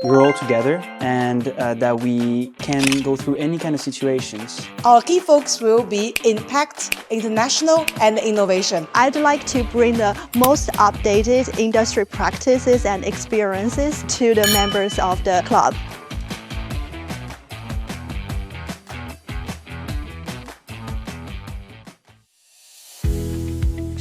we're all together and that we can go through any kind of situations. Our key focus will be impact, international, and innovation. I'd like to bring the most updated industry practices and experiences to the members of the club.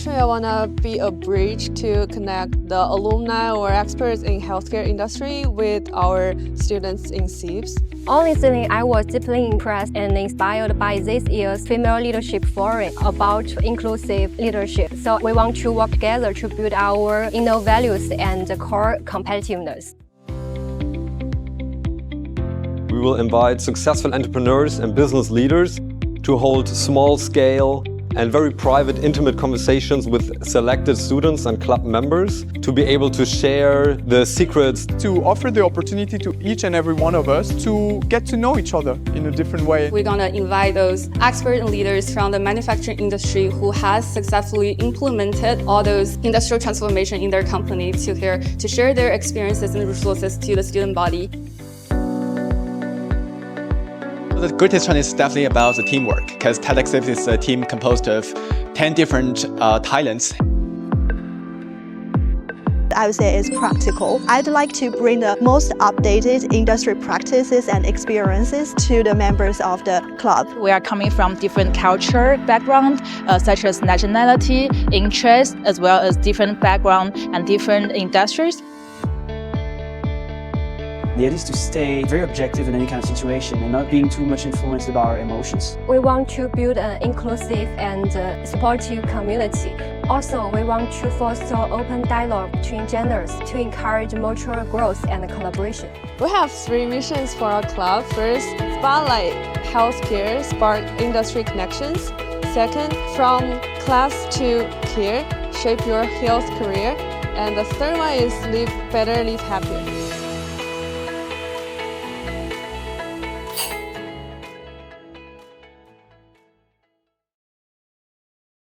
I want to be a bridge to connect the alumni or experts in healthcare industry with our students in CEIBS. Honestly, I was deeply impressed and inspired by this year's Female Leadership Forum about inclusive leadership. So we want to work together to build our inner values and core competitiveness. We will invite successful entrepreneurs and business leaders to hold small-scale and very private, intimate conversations with selected students and club members to be able to share the secrets. To offer the opportunity to each and every one of us to get to know each other in a different way. We're going to invite those experts and leaders from the manufacturing industry who has successfully implemented all those industrial transformation in their company to here to share their experiences and resources to the student body. The greatest challenge is definitely about the teamwork, because TEDx is a team composed of 10 different talents. I would say it's practical. I'd like to bring the most updated industry practices and experiences to the members of the club. We are coming from different culture background, such as nationality, interest, as well as different background and different industries. The idea is to stay very objective in any kind of situation and not being too much influenced by our emotions. We want to build an inclusive and supportive community. Also, we want to foster open dialogue between genders to encourage mutual growth and collaboration. We have 3 missions for our club. First, spotlight healthcare, spark industry connections. Second, from class to care, shape your health career. And the third one is live better, live happier.